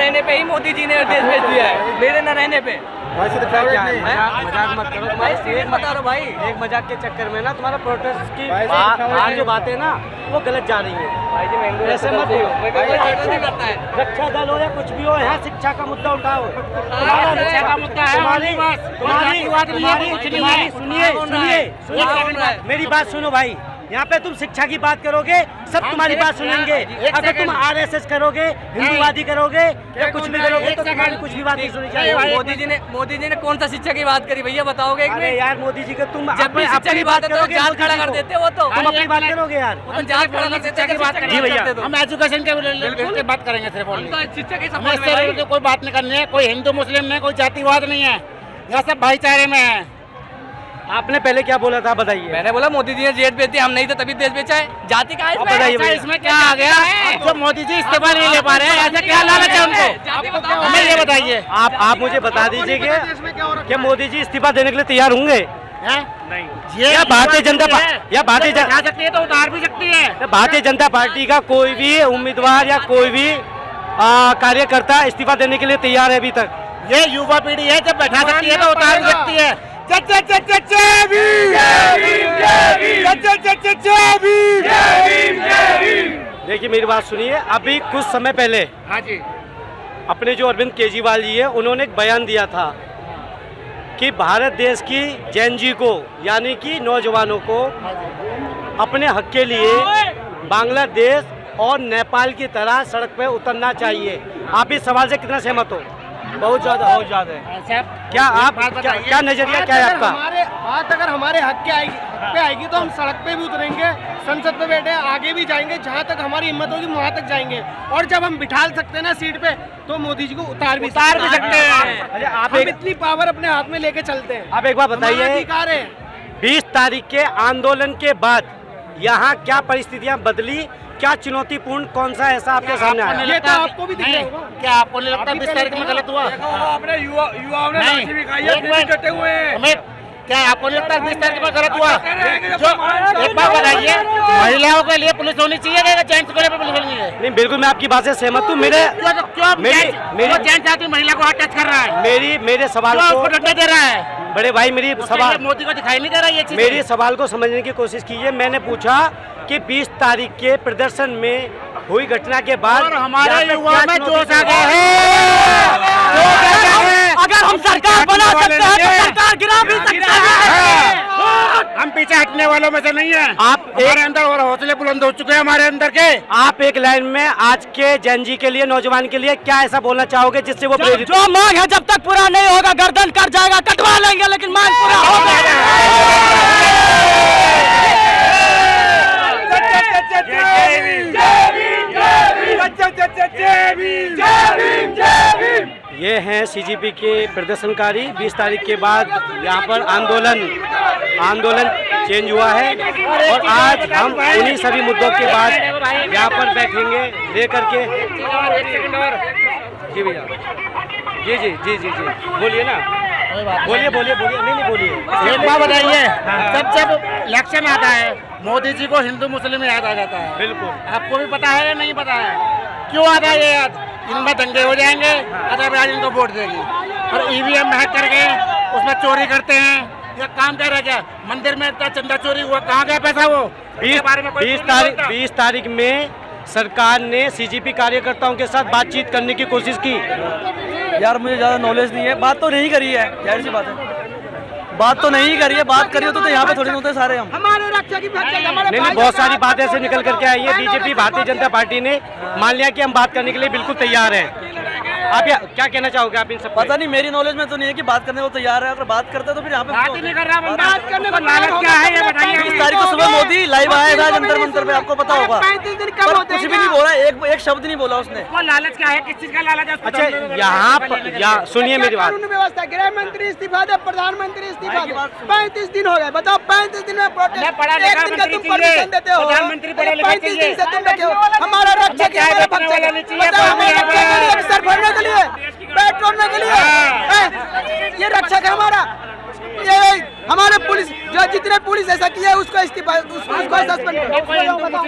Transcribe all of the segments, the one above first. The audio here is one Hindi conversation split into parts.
रहने पे ही मोदी जी ने देश भेज दिया है, मेरे न रहने पे। मजाक मत करो भाई सीरियस बता रहा भाई। एक मजाक के चक्कर में ना तुम्हारा प्रोटेस्ट की आज जो बातें ना वो गलत जा रही है। भाई जी मैं ऐसे मत बोलो। नहीं करता है। रक्षा दल हो या कुछ भी हो, यहाँ शिक्षा का मुद्दा उठाओ। शिक्षा का मुद्दा है, सुनिए मेरी बात सुनो भाई। यहाँ पे तुम शिक्षा की बात करोगे सब तुम्हारी बात सुनेंगे, अगर तुम आरएसएस करोगे, हिंदूवादी करोगे या कुछ भी करोगे तो तुम्हारी कुछ भी बात नहीं सुनी चाहिए। मोदी जी ने कौन सा शिक्षा की बात करी भैया, बताओगे? अरे यार मोदी जी का तुम जब भी शिक्षा की बात करोगे जाल खड़ा कर देते हो, तो तुम अपनी बात करोगे यार। जाल खड़ा कर देते की बात जी भैया, हम एजुकेशन के बात करेंगे सिर्फ। शिक्षा की हमें कोई बात नहीं करनी है, कोई हिंदू मुस्लिम में कोई जातिवाद नहीं है, यह सब भाईचारे में है। आपने पहले क्या बोला था बताइए? मैंने बोला मोदी जी ने जेट बेच दिया, हम नहीं थे तभी देश बेचा है। जाति का इसमें क्या आ गया? जो मोदी जी इस्तीफा नहीं ले पा रहे हैं, ऐसा क्या लालच है उनको? हमें ये बताइए। आप मुझे बता दीजिए कि मोदी जी इस्तीफा देने के लिए तैयार होंगे? नहीं, या भारतीय जनता पार्टी जा सकती है तो उतार भी सकती है। भारतीय जनता पार्टी का कोई भी उम्मीदवार या कोई भी कार्यकर्ता इस्तीफा देने के लिए तैयार है अभी तक? ये युवा पीढ़ी है, जब बैठा सकती है तो उतार भी सकती है। देखिए मेरी बात सुनिए, अभी कुछ समय पहले हाँ जी, अपने जो अरविंद केजरीवाल जी है उन्होंने एक बयान दिया था कि भारत देश की जैन जी को यानी कि नौजवानों को अपने हक के लिए बांग्लादेश और नेपाल की तरह सड़क पर उतरना चाहिए। आप इस सवाल से कितना सहमत हो? बहुत ज्यादा अच्छा, क्या आप क्या नजरिया क्या है आपका? बात अगर हमारे हक पे आएगी तो हम सड़क पे भी उतरेंगे, संसद पे बैठे आगे भी जाएंगे, जहाँ तक हमारी हिम्मत होगी वहाँ तक जाएंगे। और जब हम बिठा सकते हैं ना सीट पे तो मोदी जी को उतार भी सकते हैं। अरे आप इतनी पावर अपने हाथ में लेके चलते हैं। आप एक बार बताइए, अधिकार है। 20 तारीख के आंदोलन के बाद यहाँ क्या परिस्थितियाँ बदली, क्या चुनौतीपूर्ण कौन सा ऐसा आपके सामने आया? ये तो आपको भी दिख रहा होगा। क्या आपको नहीं लगता 20 तारीख में गलत हुआ? अपने युवाओं ने लाठी भी खाई है, फिर भी डटे हुए हैं। हमें क्या आपको नहीं लगता 20 तारीख में गलत हुआ? जो एक बात बताइए, महिलाओं के लिए पुलिस होनी चाहिए या जेंट्स के लिए पुलिस होनी है? नहीं बिल्कुल मैं आपकी बात से सहमत हूँ। मेरे जेंट्स आदमी महिला को हाथ टच कर रहा है, मेरे सवाल को डंडा दे रहा है। बड़े भाई मेरी सवाल मोदी को दिखाई नहीं दे रहा ये चीज। मेरी सवाल को समझने की कोशिश कीजिए। मैंने पूछा कि 20 तारीख के प्रदर्शन में हुई घटना के बाद हमारे युवा में जोश आ गया है। अगर हम सरकार बना सकते हैं तो सरकार गिरा भी सकते हैं। हम पीछे हटने वालों में से नहीं है। आप हमारे अंदर और हौसले बुलंद हो चुके हैं हमारे अंदर के। आप एक लाइन में आज के जैन जी के लिए, नौजवान के लिए क्या ऐसा बोलना चाहोगे जिससे वो प्रेरित? जो मांग है जब तक पूरा नहीं होगा गर्दन कट जाएगा, कटवा लेंगे, लेकिन मांग पूरा होगा। ये हैं सीजीपी के प्रदर्शनकारी। 20 तारीख के बाद यहाँ पर आंदोलन चेंज हुआ है और आज हम उन्हीं सभी मुद्दों के बाद यहाँ पर बैठेंगे लेकर के। जी भैया, जी बोलिए ना, बोलिए नहीं बोलिए। एक बात बताइए, जब इलेक्शन आता है मोदी जी को हिंदू मुस्लिम याद आ जाता है। बिल्कुल। आपको भी पता है या नहीं पता है क्यों आता है ये याद? इनमें दंगे हो जाएंगे, अदरवाइज इनको वोट देगी। और ईवीएम हैक करके उसमें चोरी करते हैं। ये काम कर रहा क्या? मंदिर में इतना चंदा चोरी हुआ, कहाँ गया पैसा? वो 20 तारीख में सरकार ने सीजीपी कार्यकर्ताओं के साथ बातचीत करने की कोशिश की। यार मुझे ज्यादा नॉलेज नहीं है, बात तो नहीं करी है, जाहिर सी बात है, बात तो नहीं करी है। बात करी होती तो यहाँ पे थोड़ी होते सारे हम। हमारे रक्षा की नहीं बहुत सारी बातें ऐसे निकल करके आई है। बीजेपी भारतीय जनता पार्टी ने मान लिया कि हम बात करने के लिए बिल्कुल तैयार हैं। आप क्या कहना चाहोगे आप इन सब? पता नहीं, मेरी नॉलेज में तो नहीं है कि बात करने को तैयार है। अगर बात करते तो फिर यहाँ पे बात ही नहीं कर रहा बंदा। बात करने को लालच क्या है ये बताइए। 20 तारीख को सुबह मोदी लाइव आया था जंतर मंतर पे, आपको पता होगा। पर कुछ भी नहीं बोला, एक शब्द नहीं बोला उसने। वो लालच क्या है? किस चीज का लालच है? अच्छा यहाँ पर सुनिए मेरी बात। कानून व्यवस्था, गृह मंत्री इस्तीफा दे, प्रधानमंत्री इस्तीफा दे। 35 दिन हो गए, बताओ 35 दिन में प्रोटेस्ट। पढ़ा लिखा मंत्री चाहिए, प्रधानमंत्री पढ़ा लिखा 35 दिन से तुम रखे हो। हमारा रक्षा क्या है? सर भरने के लिए, पेट तोड़ने के लिए ये रक्षक है हमारा। ये हमारे पुलिस जो जितने पुलिस ऐसा किया है उसको इस्तीफा, उसको सस्पेंड करो,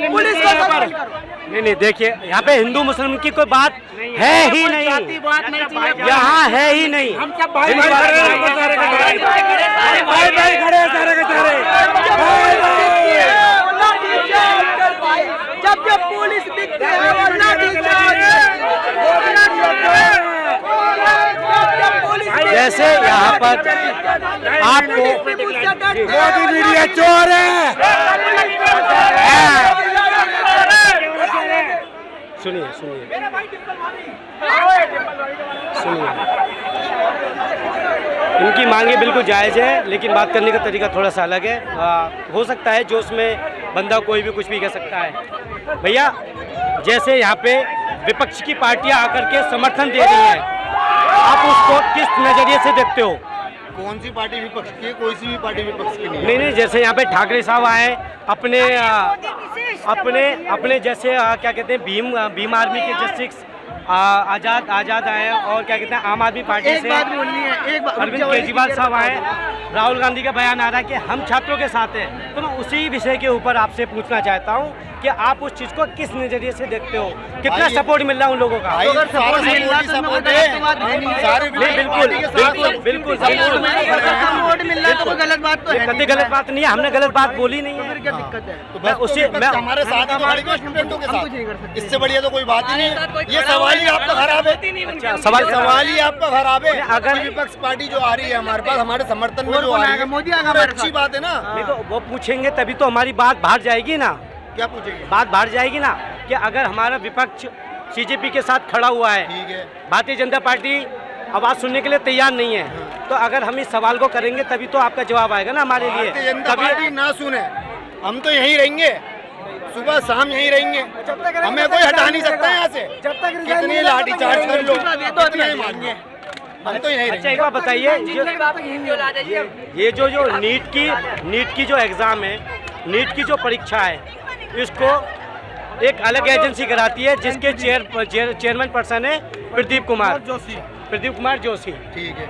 पुलिस को सस्पेंड करो। नहीं नहीं, देखिए यहाँ पे हिंदू मुस्लिम की कोई बात है ही नहीं, बात नहीं चाहिए, यहाँ है ही नहीं। हम सब भाई भाई जब जब पुलिस दिखती है जैसे यहाँ पर आपको मोदी मीडिया चोर है। सुनिए सुनिए इनकी मांगे बिल्कुल जायज़ है, लेकिन बात करने का तरीका थोड़ा सा अलग है। हो सकता है जो उसमें बंदा कोई भी कुछ भी कह सकता है। भैया जैसे यहाँ पे विपक्ष की पार्टियां आकर के समर्थन दे रही हैं, आप उसको किस नज़रिए से देखते हो? कौन सी पार्टी विपक्ष की है? कोई सी भी पार्टी विपक्ष की नहीं है। नहीं नहीं, जैसे यहाँ पे ठाकरे साहब आए अपने अपने जैसे क्या कहते हैं भीम आर्मी के जस्टिस आजाद आए, और क्या कहते हैं आम आदमी पार्टी से अरविंद केजरीवाल साहब आए, राहुल गांधी का बयान आ रहा है कि हम छात्रों के साथ हैं। तो मैं उसी विषय के ऊपर आपसे पूछना चाहता हूँ कि आप उस चीज़ को किस नज़रिए से देखते हो, कितना सपोर्ट मिल रहा है उन लोगों का? बिल्कुल बिल्कुल वोट मिल रहा है तो कोई गलत बात तो है कभी गलत बात नहीं है, हमने गलत बात बोली नहीं है। क्या दिक्कत है? तो बस मैं हमारे साथ ही तो खड़ी है स्टूडेंटों के साथ, इससे बढ़िया तो कोई बात ही नहीं है। ये सवाल ही आपका खराब है, सवाल ही आपका खराब है। अगर विपक्ष पार्टी जो आ रही है हमारे पास, हमारे समर्थन में जो आ रही है, मोदी तो अच्छी बात है ना। नहीं तो वो पूछेंगे तभी तो हमारी बात बाहर जाएगी ना। क्या पूछेंगे? बात बाहर जाएगी ना कि अगर हमारा विपक्ष सीजेपी के साथ खड़ा हुआ है, ठीक है, भारतीय जनता पार्टी आवाज़ सुनने के लिए तैयार नहीं है, तो अगर हम इस सवाल को करेंगे तभी तो आपका जवाब आएगा ना हमारे लिए। भारतीय जनता पार्टी ना सुने, हम तो यहीं रहेंगे, सुबह शाम यहीं रहेंगे, हमें कोई हटा नहीं सकता यहाँ से। जब तक कितनी लाठी चार्ज कर लो, कितने मारेंगे, हम तो यहीं अच्छा एक रहेंगे। बात बताइए, ये जो नीट की जो एग्ज़ाम है, नीट की जो परीक्षा है, इसको एक अलग एजेंसी कराती है जिसके चेयरमैन पर्सन है प्रदीप कुमार जोशी। ठीक है,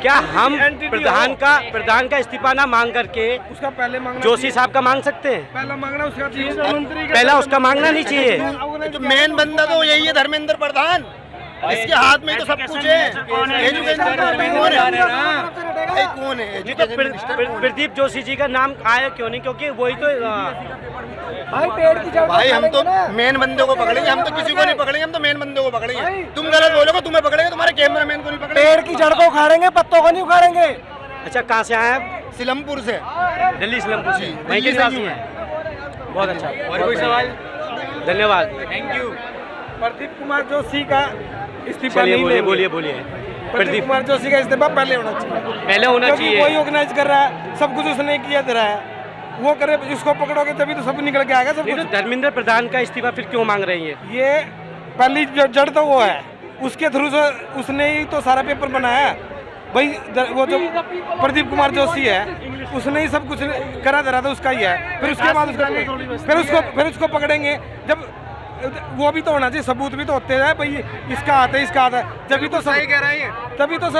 क्या हम प्रधान का इस्तीफा ना मांग करके उसका पहले मांगना, जोशी साहब का मांग सकते हैं? पहला मांगना उसका पहला उसका मांगना नहीं चाहिए। तो मेन बंदा तो यही है, धर्मेंद्र प्रधान, इसके हाथ में ही तो सब कुछ है। एजुकेशन कौन है? प्रदीप जोशी जी का नाम आया क्यों नहीं? क्योंकि वही तो भाई हम तो मेन बंदे को पकड़ेंगे, हम तो किसी को नहीं पकड़ेंगे, हम तो मेन बंदे को पकड़ेंगे। तुम गलत बोलोगे तुम्हें पकड़ेंगे, तुम्हारे कैमरामैन को नहीं पकड़ेंगे। पेड़ की जड़ को उखाड़ेंगे, पत्तों को नहीं उखाड़ेंगे। अच्छा कहाँ से आए आप? सिलमपुर से, दिल्ली सिलमपुर से, वहीं के दिल्ली से निवासी ही हैं। बहुत अच्छा, और कोई सवाल? धन्यवाद, थैंक यू। प्रदीप कुमार जोशी का इस्तीफा चलिए नहीं बोलिए लेंगे। बोलिए। प्रदीप कुमार जोशी का इस्तीफा पहले होना चाहिए, पहले होना क्योंकि चाहिए। वही ऑर्गेनाइज कर रहा है, सब कुछ उसने किया दे रहा है, वो करे, इसको पकड़ोगे तभी तो सब निकल के आएगा सब नहीं कुछ। तो धर्मेंद्र प्रधान का इस्तीफा फिर क्यों मांग रही है? ये पहली जड़ तो वो है, उसके थ्रू से उसने ही तो सारा पेपर बनाया भाई। वो जो प्रदीप कुमार जोशी है, उसने ही सब कुछ करा दे रहा था, उसका ही है। फिर उसके बाद फिर उसको पकड़ेंगे, जब वो भी तो होना चाहिए, सबूत भी तो होते हैं भाई, इसका आता है इसका आता है, जब तो सही कह रहे हैं, तभी तो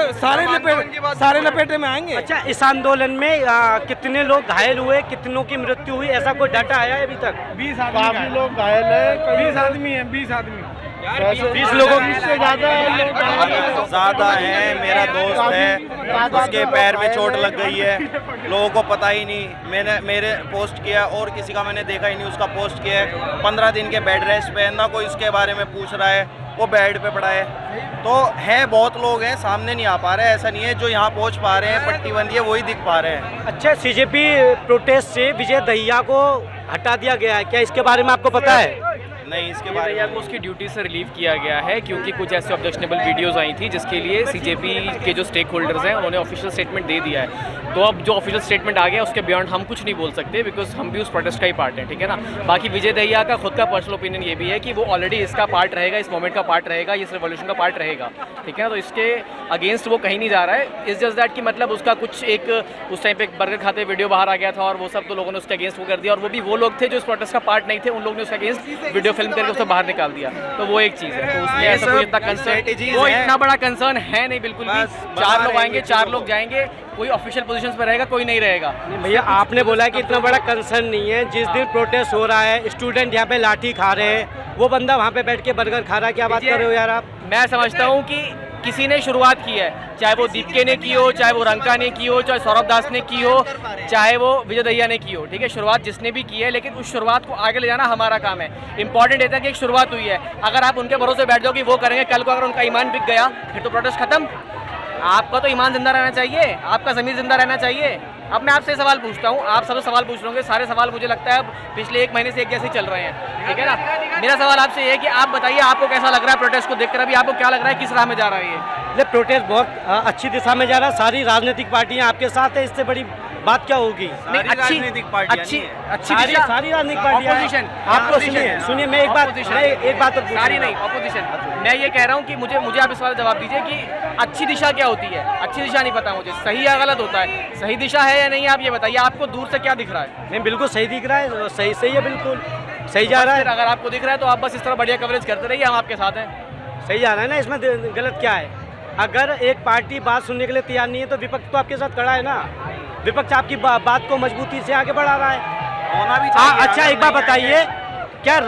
सारे लपेटे में आएंगे। अच्छा इस आंदोलन में कितने लोग घायल हुए, कितनों की मृत्यु हुई, ऐसा कोई डाटा आया है अभी तक? 20 आदमी लोग घायल है, 20 आदमी है, 20 आदमी 20 लोगों से ज़्यादा है। मेरा दोस्त है, उसके पैर में चोट लग गई है, लोगों को पता ही नहीं। मेरे पोस्ट किया और किसी का मैंने देखा ही नहीं, उसका पोस्ट किया है। 15 दिन के बेड रेस्ट पे, ना कोई उसके बारे में पूछ रहा है, वो बेड पे पड़ा है। तो है बहुत लोग हैं, सामने नहीं आ पा रहे, ऐसा नहीं है। जो यहाँ पहुँच पा रहे हैं, पट्टी बंदी है, वही दिख पा रहे हैं। अच्छा सीजेपी प्रोटेस्ट से विजय दहिया को हटा दिया गया है, क्या इसके बारे में आपको पता है? नहीं, इसके बारे में को उसकी ड्यूटी से रिलीव किया गया है, क्योंकि कुछ ऐसे ऑब्जेक्शनेबल वीडियोस आई थी जिसके लिए सीजेपी के जो स्टेक होल्डर्स हैं उन्होंने ऑफिशियल स्टेटमेंट दे दिया है। तो अब जो ऑफिशियल स्टेटमेंट आ गया उसके बियॉन्ड हम कुछ नहीं बोल सकते, बिकॉज हम भी उस प्रोटेस्ट का ही पार्ट है, ठीक है ना। बाकी विजय दहिया का खुद का पर्सनल ओपिनियन ये भी है कि वो ऑलरेडी इसका पार्ट रहेगा, इस मूवमेंट का पार्ट रहेगा, इस रेवोल्यूशन का पार्ट रहेगा, ठीक है ना। तो इसके अगेंस्ट वो कहीं नहीं जा रहा है। इट्स जस्ट दैट कि मतलब उसका कुछ एक उस टाइम पे एक बर्गर खाते वीडियो बाहर आ गया था, और वो सब तो लोगों ने उसके अगेंस्ट वो कर दिया, और वो भी वो लोग थे जो इस प्रोटेस्ट का पार्ट नहीं थे, उन लोगों ने उसके अगेंस्ट वीडियो फिल्म करके उसको बाहर निकाल दिया, तो वो एक चीज़ है। तो उसमें ये ऐसा कोई सब इतना कंसर्न, strategies वो हैं। इतना बड़ा कंसर्न है नहीं बिल्कुल भी। बस 4 लोग बना आएंगे, रहेंगे 4 चीज़ों लोग को। जाएंगे, कोई ऑफिशियल पोजीशन पर रहेगा, कोई नहीं रहेगा। भैया आपने बोला है कि इतना बड़ा कंसर्न नहीं है। जिस दिन प्रोटेस्ट हो रहा है, स्टूडेंट यहाँ पे लाठी खा रहे हैं, वो बंदा वहाँ पे बैठ के बर्गर खा रहा है, क्या बात कर रहे हो यार आप? मैं समझता हूँ कि किसी ने शुरुआत की है, चाहे वो दीपके ने की हो, चाहे वो रंका ने की हो, चाहे सौरभ दास ने की हो, चाहे वो विजय दहिया ने की हो, ठीक है, शुरुआत जिसने भी की है, लेकिन उस शुरुआत को आगे ले जाना हमारा काम है। इंपॉर्टेंट ये था कि एक शुरुआत हुई है, अगर आप उनके भरोसे बैठ जाओ कि वो करेंगे, कल को अगर उनका ईमान बिक गया फिर तो प्रोटेस्ट खत्म। आपका तो ईमान जिंदा रहना चाहिए, आपका ज़मीर जिंदा रहना चाहिए। अब मैं आपसे सवाल पूछता हूँ, आप सब सवाल पूछ रहे होंगे, सारे सवाल मुझे लगता है अब पिछले 1 महीने से एक जैसे ही चल रहे हैं, ठीक है ना। मेरा सवाल आपसे ये है कि आप बताइए आपको कैसा लग रहा है प्रोटेस्ट को देखकर, अभी आपको क्या लग रहा है, किस राह में जा रहा है ये? प्रोटेस्ट बहुत अच्छी दिशा में जा रहा है, सारी राजनीतिक पार्टियां आपके साथ है, इससे बड़ी बात क्या होगी? नहीं, सारी राजनीतिक पार्टियां नहीं है। अच्छी सारी दिशा, सारी राजनीतिक पार्टियां हैं। ऑपोजिशन, आपको सुनिए मैं एक बात और पूछ सारी रहा नहीं, ऑपोजिशन। मैं ये कह रहा हूँ कि मुझे आप इस बात का जवाब दीजिए कि अच्छी दिशा क्या होती है? अच्छी दिशा नहीं पता मुझे, सही या गलत होता है, सही दिशा है या नहीं, आप ये बताइए। आपको दूर से क्या दिख रहा है? नहीं, बिल्कुल सही दिख रहा है, सही सही है, बिल्कुल सही जा रहा फिर है। अगर आपको दिख रहा है तो आप बस इस तरह बढ़िया कवरेज करते रहिए, हम आपके साथ हैं। सही जा रहा है ना, इसमें गलत क्या है? अगर एक पार्टी बात सुनने के लिए तैयार नहीं है तो विपक्ष तो आपके साथ खड़ा है ना, विपक्ष आपकी बात को मजबूती से आगे बढ़ा रहा है। होना भी हाँ, चाहिए। अच्छा अगर एक बात नहीं बताइए, क्या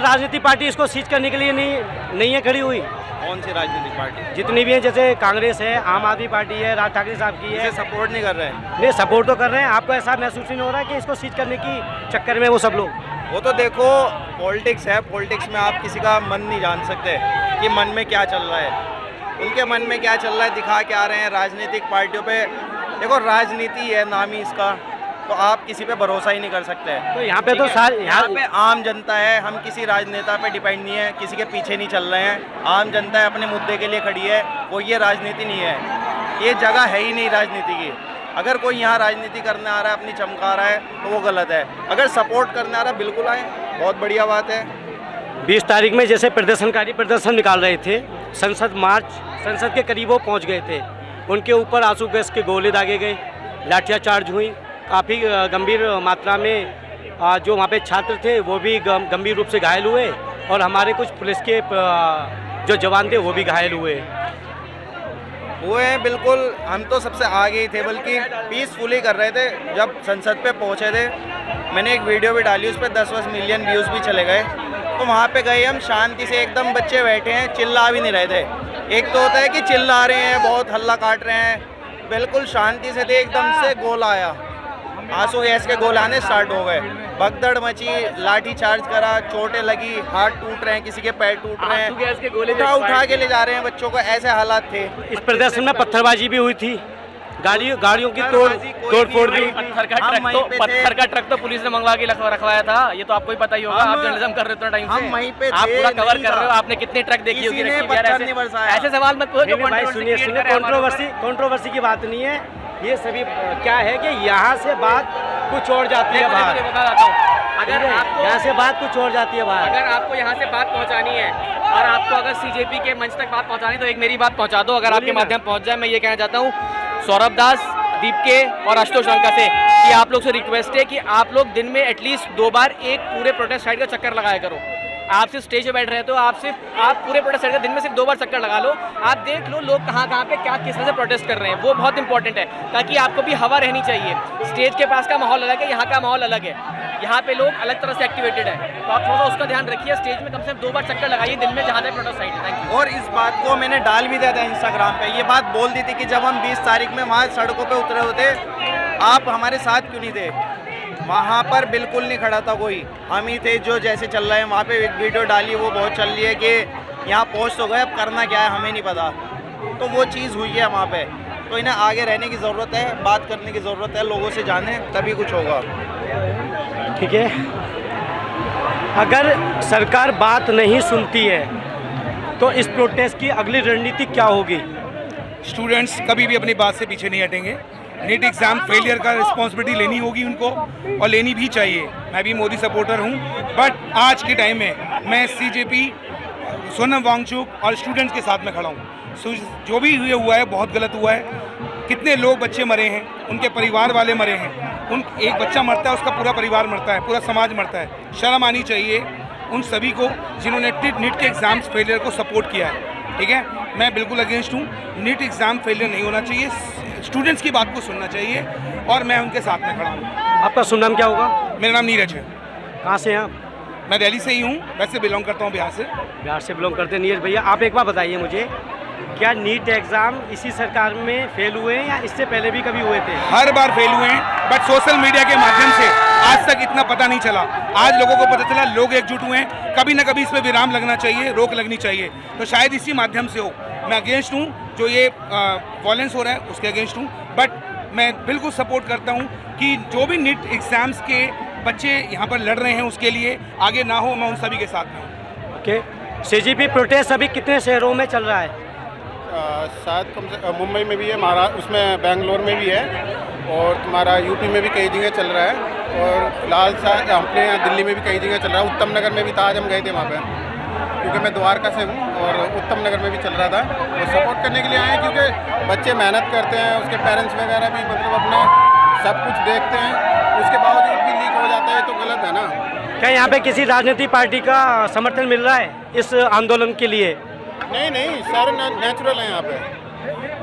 राजनीतिक पार्टी इसको सीज करने के लिए नहीं है खड़ी हुई? कौन सी राजनीतिक पार्टी जितनी भी हैं, जैसे कांग्रेस है, आम आदमी पार्टी है, राज ठाकरे साहब की है, इसे सपोर्ट नहीं कर रहे हैं? नहीं सपोर्ट तो कर रहे हैं। आपको ऐसा महसूस नहीं हो रहा है कि इसको सीज करने की चक्कर में वो सब लोग? वो तो देखो पॉलिटिक्स है, पॉलिटिक्स में आप किसी का मन नहीं जान सकते कि मन में क्या चल रहा है। उनके मन में क्या चल रहा है दिखा के आ रहे हैं। राजनीतिक पार्टियों पे देखो, राजनीति है नाम ही इसका, तो आप किसी पे भरोसा ही नहीं कर सकते। तो यहाँ पे तो सारे यहाँ पे आम जनता है, हम किसी राजनेता पे डिपेंड नहीं है, किसी के पीछे नहीं चल रहे हैं। आम जनता है, अपने मुद्दे के लिए खड़ी है, वो ये राजनीति नहीं है, ये जगह है ही नहीं राजनीति की। अगर कोई यहाँ राजनीति करने आ रहा है, अपनी चमका रहा है, तो वो गलत है। अगर सपोर्ट करने आ रहा है, बिल्कुल आए, बहुत बढ़िया बात है। 20 तारीख में जैसे प्रदर्शनकारी प्रदर्शन निकाल रहे थे, संसद के करीब वो पहुँच गए थे, उनके ऊपर आंसू गैस के गोले दागे गए, लाठियाँ चार्ज हुई, काफ़ी गंभीर मात्रा में जो वहाँ पे छात्र थे वो भी गंभीर रूप से घायल हुए, और हमारे कुछ पुलिस के जो जवान थे वो भी घायल हुए। बिल्कुल, हम तो सबसे आगे ही थे, बल्कि पीसफुली कर रहे थे। जब संसद पे पहुँचे थे, मैंने एक वीडियो भी डाली, उस पर 10 मिलियन व्यूज़ भी चले गए। तो वहाँ पे गए हम शांति से, एकदम बच्चे बैठे हैं, चिल्ला भी नहीं रहे थे। एक तो होता है कि चिल्ला रहे हैं, बहुत हल्ला काट रहे हैं, बिल्कुल शांति से थे। एकदम से गोला आया, आंसू गैस के गोले आने स्टार्ट हो गए, भगदड़ मची, लाठी चार्ज करा, चोटें लगी, हाथ टूट रहे हैं, किसी के पैर टूट रहे हैं, गैस के गोले उठा के ले जा रहे हैं बच्चों को, ऐसे हालात थे। इस प्रदर्शन में पत्थरबाजी भी हुई थी, गाड़ियों की तोड़ फोड़ भी। पत्थर का ट्रक तो पुलिस ने मंगवा के रखवाया था, ये तो आपको ही पता ही होगा। आप जर्नलिज्म कर रहे हो टाइम से, हम वहीं पे आप थे, पूरा कवर नहीं कर रहे हो। था। आपने कितने ट्रक देखी होगी, किसी ने रखी हुई, यार, पत्थर नहीं बरसाया। ऐसे सवाल मत पूछो। नहीं भाई, सुनिए, कंट्रोवर्सी की बात नहीं है ये। सभी क्या है कि यहाँ से बात कुछ और जाती है बाहर, अगर आपको यहाँ से बात कुछ और जाती है बाहर। अगर आपको यहाँ से बात पहुँचानी है और आपको अगर सीजेपी के मंच तक बात पहुँचानी, तो एक मेरी बात पहुँचा दो, अगर आपके माध्यम पहुँच जाए। मैं ये कहना चाहता हूँ सौरभ दास, दीपके और आशुतोष रंका से कि आप लोग से रिक्वेस्ट है कि आप लोग दिन में एटलीस्ट 2 बार एक पूरे प्रोटेस्ट साइड का चक्कर लगाया करो। आप सिर्फ स्टेज पे बैठ रहे हो, तो आप पूरे प्रोटेस्ट साइड का दिन में सिर्फ 2 बार चक्कर लगा लो। आप देख लो लोग कहाँ पे क्या किस तरह से प्रोटेस्ट कर रहे हैं, वो बहुत इंपॉर्टेंट है, ताकि आपको भी हवा रहनी चाहिए। स्टेज के पास का माहौल अलग है, यहाँ का माहौल अलग है, यहाँ पे लोग अलग तरह से एक्टिवेटेड है, तो आप थोड़ा सा उसका ध्यान रखिए। स्टेज में कम से कम 2 बार चक्कर लगाइए दिन में, जहाँ तक प्रोटेस्ट साइड है। Thank you. और इस बात को मैंने डाल भी दिया था इंस्टाग्राम पे, ये बात बोल दी थी कि जब हम 20 तारीख में वहाँ सड़कों पे उतरे होते, आप हमारे साथ क्यों नहीं थे? वहाँ पर बिल्कुल नहीं खड़ा था कोई, हम ही थे जो जैसे चल रहा है। वहाँ पे एक वीडियो डाली, वो बहुत चल रही है कि यहाँ पहुँच तो गए, अब करना क्या है हमें नहीं पता। तो वो चीज़ हुई है वहाँ पे, तो इन्हें आगे रहने की ज़रूरत है, बात करने की ज़रूरत है, लोगों से जाने, तभी कुछ होगा। ठीक है, अगर सरकार बात नहीं सुनती है तो इस प्रोटेस्ट की अगली रणनीति क्या होगी? स्टूडेंट्स कभी भी अपनी बात से पीछे नहीं हटेंगे। नीट एग्ज़ाम फेलियर का रिस्पॉन्सिबिलिटी लेनी होगी उनको, और लेनी भी चाहिए। मैं भी मोदी सपोर्टर हूं, बट आज के टाइम में मैं सीजेपी, सोनम वांगचुक और स्टूडेंट्स के साथ में खड़ा हूं। जो भी हुआ है बहुत गलत हुआ है। कितने लोग बच्चे मरे हैं, उनके परिवार वाले मरे हैं, एक बच्चा मरता है उसका पूरा परिवार मरता है, पूरा समाज मरता है। शर्म आनी चाहिए उन सभी को जिन्होंने नीट के एग्ज़ाम्स फेलियर को सपोर्ट किया है। ठीक है, मैं बिल्कुल अगेंस्ट हूँ, नीट एग्ज़ाम फेलियर नहीं होना चाहिए, स्टूडेंट्स की बात को सुनना चाहिए और मैं उनके साथ में खड़ा हूँ। आपका शुभ नाम क्या होगा? मेरा नाम नीरज है। कहाँ से हैं आप? मैं दिल्ली से ही हूँ, वैसे बिलोंग करता हूँ बिहार से। बिहार से बिलोंग करते हैं। नीरज भैया, आप एक बार बताइए मुझे, क्या नीट एग्ज़ाम इसी सरकार में फेल हुए हैं या इससे पहले भी कभी हुए थे? हर बार फेल हुए हैं, बट सोशल मीडिया के माध्यम से आज तक इतना पता नहीं चला। आज लोगों को पता चला, लोग एकजुट हुए हैं, कभी ना कभी इस पर विराम लगना चाहिए, रोक लगनी चाहिए। तो शायद इसी माध्यम से हो। मैं अगेंस्ट हूँ जो ये वॉयलेंस हो रहा है उसके अगेंस्ट हूँ, बट मैं बिल्कुल सपोर्ट करता हूँ कि जो भी नीट एग्ज़ाम्स के बच्चे यहाँ पर लड़ रहे हैं उसके लिए आगे ना हो, मैं उन सभी के साथ में हूँ। ओके, CGP प्रोटेस्ट अभी कितने शहरों में चल रहा है? शायद कम से मुंबई में भी है, महाराष्ट्र उसमें बेंगलोर में भी है और तुम्हारा यूपी में भी कई जगह चल रहा है और फिलहाल शायद अपने यहाँ दिल्ली में भी कई जगह चल रहा है। उत्तम नगर में भी था, आज हम गए थे वहाँ पे, क्योंकि मैं द्वारका से हूँ और उत्तम नगर में भी चल रहा था। वो सपोर्ट करने के लिए आए हैं क्योंकि बच्चे मेहनत करते हैं, उसके पेरेंट्स वगैरह भी मतलब अपना सब कुछ देखते हैं, उसके बावजूद भी लीक हो जाता है तो गलत है ना। क्या यहाँ पे किसी राजनीतिक पार्टी का समर्थन मिल रहा है इस आंदोलन के लिए? नहीं, सारे नेचुरल हैं यहाँ पे,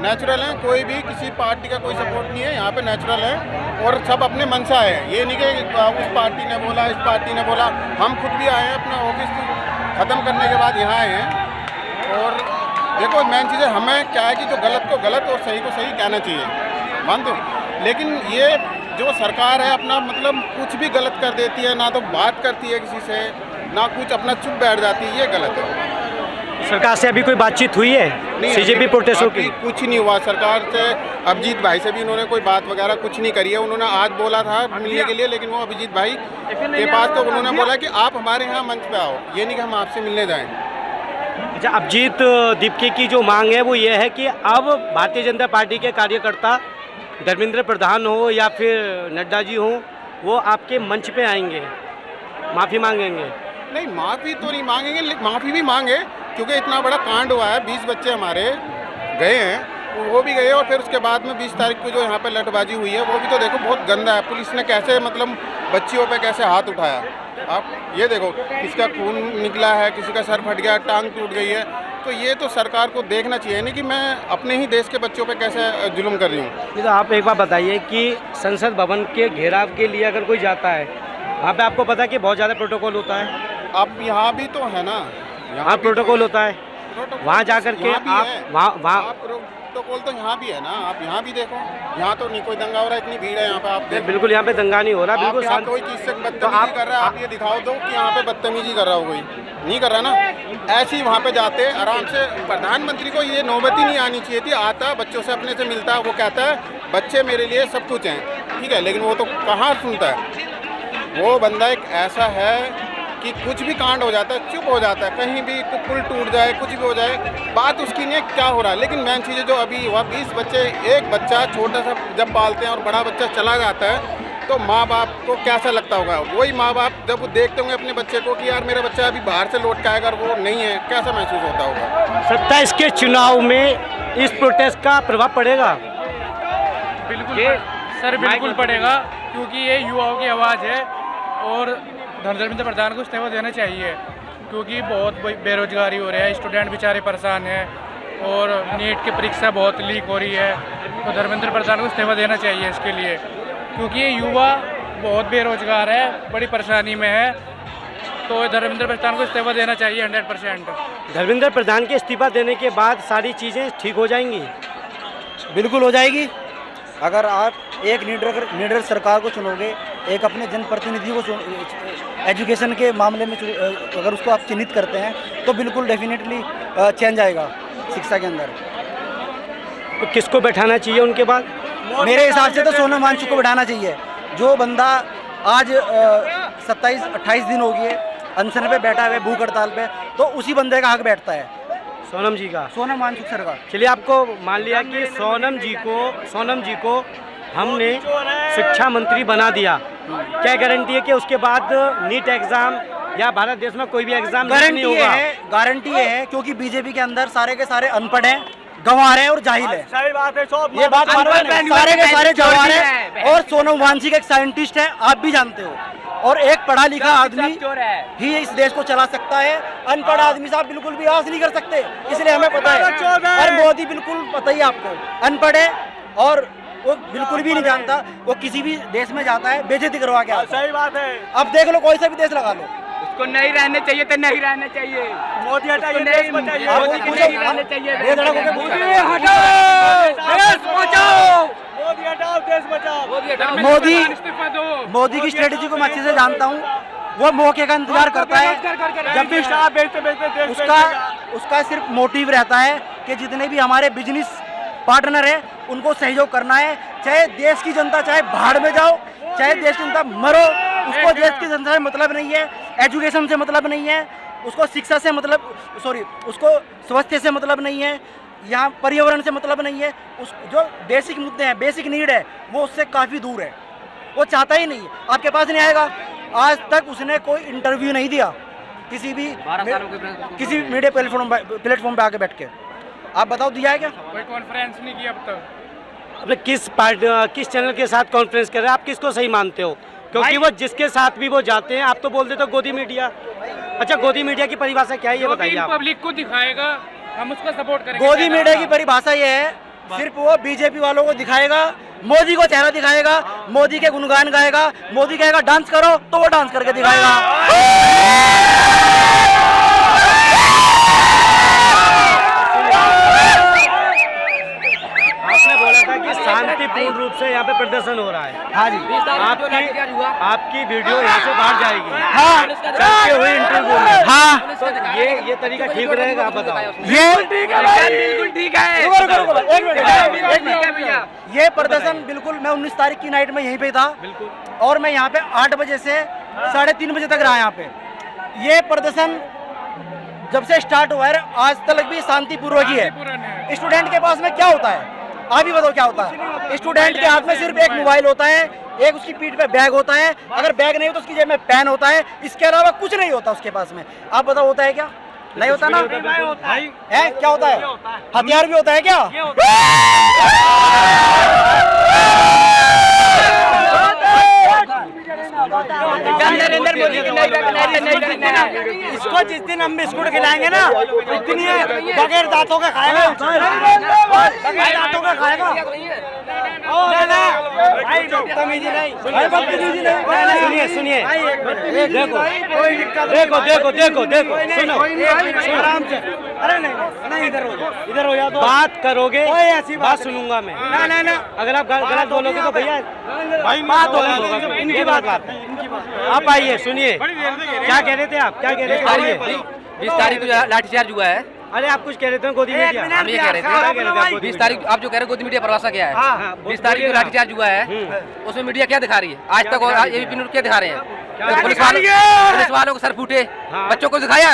नेचुरल हैं, कोई भी किसी पार्टी का कोई सपोर्ट नहीं है यहाँ पे, नेचुरल है और सब अपने मन से आए हैं। ये नहीं कि उस पार्टी ने बोला, इस पार्टी ने बोला, हम खुद भी आए हैं, अपना ऑफिस ख़त्म करने के बाद यहाँ आए हैं। और देखो मेन चीज़ है, हमें क्या है कि जो गलत को गलत और सही को सही कहना चाहिए, मानते हो। लेकिन ये जो सरकार है अपना मतलब कुछ भी गलत कर देती है, ना तो बात करती है किसी से, ना कुछ अपना चुप बैठ जाती है, ये गलत है। सरकार से अभी कोई बातचीत हुई है CGP प्रोटेस्टों की? कुछ नहीं हुआ सरकार से। अभिजीत भाई से भी उन्होंने कोई बात वगैरह कुछ नहीं करी है। उन्होंने आज बोला था मिलने के लिए, लेकिन वो अभिजीत भाई के पास तो उन्होंने बोला कि आप हमारे यहाँ मंच पे आओ, ये नहीं कि हम आपसे मिलने जाएं। अच्छा, अभिजीत दीपके की जो मांग है वो ये है कि अब भारतीय जनता पार्टी के कार्यकर्ता धर्मेंद्र प्रधान हो या फिर नड्डा जी हो, वो आपके मंच पे आएंगे, माफ़ी मांगेंगे। नहीं, माफ़ी तो नहीं मांगेंगे, लेकिन माफ़ी भी मांगे क्योंकि इतना बड़ा कांड हुआ है। 20 बच्चे हमारे गए हैं, वो भी गए और फिर उसके बाद में 20 तारीख को जो यहाँ पे लठबाजी हुई है वो भी तो देखो बहुत गंदा है। पुलिस ने कैसे मतलब बच्चियों पे कैसे हाथ उठाया, आप ये देखो, किसका खून निकला है, किसी का सर फट गया, टांग टूट गई है। तो ये तो सरकार को देखना चाहिए, नहीं कि मैं अपने ही देश के बच्चों पे कैसे जुल्म कर रही हूँ। तो आप एक बार बताइए कि संसद भवन के घेराव के लिए अगर कोई जाता है, वहाँ पे आपको पता है कि बहुत ज़्यादा प्रोटोकॉल होता है। अब यहाँ भी तो है ना, यहाँ प्रोटोकॉल होता है, वहाँ जा कर के आप वहाँ प्रोटोकॉल तो यहाँ भी है ना, आप यहाँ भी देखो, यहाँ तो नहीं कोई दंगा हो रहा है, इतनी भीड़ है यहाँ पे। आप देखो, बिल्कुल यहाँ पे दंगा नहीं हो रहा, बिल्कुल आप कोई चीज़ से बदतमीजी कर रहा है, आप ये दिखाओ दो कि यहाँ पे बदतमीजी कर रहा हो, कोई नहीं कर रहा ना। ऐसे ही वहाँ पे जाते आराम से। प्रधानमंत्री को ये नौबत ही नहीं आनी चाहिए थी। आता बच्चों से अपने से मिलता, वो कहता है बच्चे मेरे लिए सब कुछ हैं, ठीक है, लेकिन वो तो कहाँ सुनता है। वो बंदा एक ऐसा है कि कुछ भी कांड हो जाता है चुप हो जाता है, कहीं भी पुल टूट जाए, कुछ भी हो जाए, बात उसकी नहीं है क्या हो रहा है। लेकिन मेन चीज़ जो अभी हुआ, 20 बच्चे, एक बच्चा छोटा सा जब पालते हैं और बड़ा बच्चा चला जाता है तो माँ बाप को कैसा लगता होगा। वही माँ बाप जब वो देखते होंगे अपने बच्चे को कि यार मेरा बच्चा अभी बाहर से लौट के आएगा और वो नहीं है, कैसा महसूस होता होगा। 27 के चुनाव में इस प्रोटेस्ट का प्रभाव पड़ेगा? बिल्कुल सर, बिल्कुल पड़ेगा, क्योंकि ये युवाओं की आवाज़ है और धर्मेंद्र प्रधान को इस्तीफा देना चाहिए, क्योंकि बहुत बेरोजगारी हो रही है, स्टूडेंट बेचारे परेशान हैं और नीट की परीक्षा बहुत लीक हो रही है। तो धर्मेंद्र प्रधान को इस्तीफा देना चाहिए इसके लिए, क्योंकि ये युवा बहुत बेरोजगार है, बड़ी परेशानी में है। तो धर्मेंद्र प्रधान को इस्तीफा देना चाहिए 100%। धर्मेंद्र प्रधान के इस्तीफा देने के बाद सारी चीज़ें ठीक हो जाएंगी? बिल्कुल हो जाएगी। अगर आप एक लीडर सरकार को चुनोगे, एक अपने जनप्रतिनिधि को एजुकेशन के मामले में अगर उसको आप चिन्हित करते हैं तो बिल्कुल डेफिनेटली चेंज आएगा शिक्षा के अंदर। तो किसको बैठाना चाहिए उनके बाद? मेरे हिसाब से तो सोनम वांगचुक को बैठाना चाहिए। जो बंदा आज 27-28 दिन हो गए अनशन पे बैठा हुआ है, भूख हड़ताल पे, तो उसी बंदे का हक बैठता है, सोनम जी का, सोनम वांगचुक सरकार। चलिए, आपको मान लिया कि सोनम जी को हमने शिक्षा मंत्री बना दिया, क्या गारंटी है कि उसके बाद नीट एग्जाम या भारत देश में कोई भी एग्जाम नहीं होगा? गारंटी है, क्योंकि बीजेपी के अंदर सारे के सारे अनपढ़ हैं, गंवार है और जाहिल है। सही बात है, ये बात सारे के सारे जवान है। और सोनम वांगचुक एक साइंटिस्ट है, आप भी जानते हो। और एक पढ़ा लिखा आदमी ही इस देश को चला सकता है। अनपढ़ आदमी से आप बिल्कुल भी आस नहीं कर सकते, इसलिए हमें पता है। और मोदी बिल्कुल पता ही आपको अनपढ़ है और वो बिल्कुल भी नहीं जानता। वो किसी भी देश में जाता है बेइज्जती करवा के आता है। सही बात है। अब देख लो कोई सा भी देश लगा लो, उसको नहीं रहने चाहिए तो नहीं रहने चाहिए। मोदी हटाइए, देश बचाइए। मोदी को नहीं रहने चाहिए। बेधड़क होकर पूछा। मोदी हटाओ, देश बचाओ। मोदी की स्ट्रेटेजी को मैं अच्छे से जानता हूँ। वो मौके का इंतजार करता है। जब भी उसका सिर्फ मोटिव रहता है कि जितने भी हमारे बिजनेस पार्टनर है उनको सहयोग करना है। चाहे देश की जनता चाहे भाड़ में जाओ, चाहे देश की जनता मरो, उसको देश की जनता से मतलब नहीं है, एजुकेशन से मतलब नहीं है, उसको शिक्षा से मतलब उसको स्वास्थ्य से मतलब नहीं है, यहाँ पर्यावरण से मतलब नहीं है। उस जो बेसिक मुद्दे हैं, बेसिक नीड है, वो उससे काफ़ी दूर है। वो चाहता ही नहीं है, आपके पास नहीं आएगा। आज तक उसने कोई इंटरव्यू नहीं दिया किसी मीडिया प्लेटफॉर्म पे आके बैठ के। आप बताओ दिया है क्या? कोई कॉन्फ्रेंस नहीं की अब तक। अपने किस चैनल के साथ कॉन्फ्रेंस कर रहे हैं? आप किसको सही मानते हो? क्योंकि वो जिसके साथ भी वो जाते हैं, आप तो बोल देते हो गोदी मीडिया। अच्छा, गोदी मीडिया की परिभाषा क्या है ये बताइए आप। पब्लिक को दिखाएगा, हम उसका सपोर्ट करेंगे। गोदी मीडिया की परिभाषा ये है, सिर्फ वो बीजेपी वालों को दिखाएगा, मोदी को चेहरा दिखाएगा, मोदी के गुणगान गाएगा, मोदी कहेगा डांस करो तो वो डांस करके दिखाएगा। आपने बोला था कि शांतिपूर्ण रूप से यहाँ पे प्रदर्शन हो रहा है। हाँ जी, आपकी वीडियो यहाँ से बाहर जाएगी। हाँ, चलते हुए इंटरव्यू में। हाँ, तो ये तरीका ठीक रहेगा? आप बताओ। बिल्कुल ठीक है। एक मिनट। ये प्रदर्शन बिल्कुल, मैं 19 तारीख की नाइट में यहीं पे था और मैं यहाँ पे 8 बजे से 3:30 बजे तक रहा यहाँ पे। ये प्रदर्शन जब से स्टार्ट हुआ है आज तक भी शांतिपूर्वक ही है। स्टूडेंट के पास में क्या होता है, आप ही बताओ क्या होता है? स्टूडेंट के हाथ में सिर्फ एक मोबाइल होता है, एक उसकी पीठ पे बैग होता है, अगर बैग नहीं हो तो उसकी जेब में पेन होता है, इसके अलावा कुछ नहीं होता उसके पास में। आप बताओ होता है क्या? नहीं होता ना? है क्या होता है? हथियार भी होता है क्या? नरेंद्र मोदी इसको जिस दिन हम बिस्कुट खिलाएंगे ना, इतनी बगैर दांतों के खाएगा, बगैर दांतों के खाएगा। सुनिए, देखो, सुनो, आराम से। अरे नहीं, इधर हो जाओ। बात करोगे ऐसी बात सुनूंगा मैं। ना, अगर आप गलत बोलोगे तो भैया बात होगी। इनकी बात आप आइए, सुनिए। क्या कह रहे थे आप? क्या कह रहे थे? 20 तारीख को लाठीचार्ज हुआ है। अरे आप कुछ कह रहे थे गोदी मीडिया। हम ये कह रहे थे 20 तारीख आप जो कह रहे गोदी मीडिया परिभाषा क्या है? 20 तारीख को लाठीचार्ज हुआ है, उसमें मीडिया क्या दिखा रही है आज तक? और एबीपी न्यूज़ क्या दिखा रहे हैं? पुलिस वालों को सर फूटे, बच्चों को दिखाया,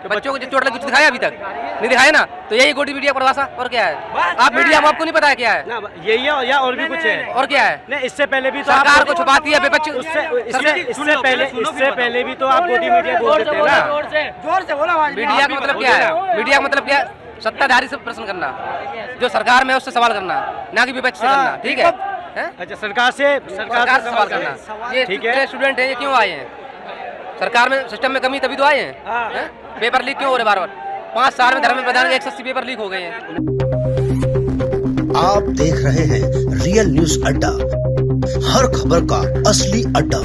बच्चों को चोट लगी दिखाया? अभी तक नहीं दिखाया ना। तो यही गोदी मीडिया परिभाषा और क्या है? आप मीडिया में आपको नहीं पता है क्या है? यही है या और भी कुछ है? और क्या है? नहीं, इससे पहले भी तो सरकार को छुपाती है इससे पहले भी तो आप गोदी मीडिया बोलते थे ना। जोर से बोला। मीडिया का मतलब क्या है? मीडिया का मतलब क्या है? सत्ताधारी से प्रश्न करना, जो सरकार में उससे सवाल करना, ना कि विपक्ष से करना। ठीक है? अच्छा, सरकार से सवाल करना। ये ठीक है। स्टूडेंट है, ये क्यों आए हैं? सरकार में सिस्टम में कमी तभी तो आए हैं। पेपर लीक क्यों हो रहे बार-बार? 5 साल में धर्मेंद्र प्रधान के 180 पेपर लीक हो गए हैं। आप देख रहे हैं रियल न्यूज अड्डा, हर खबर का असली अड्डा।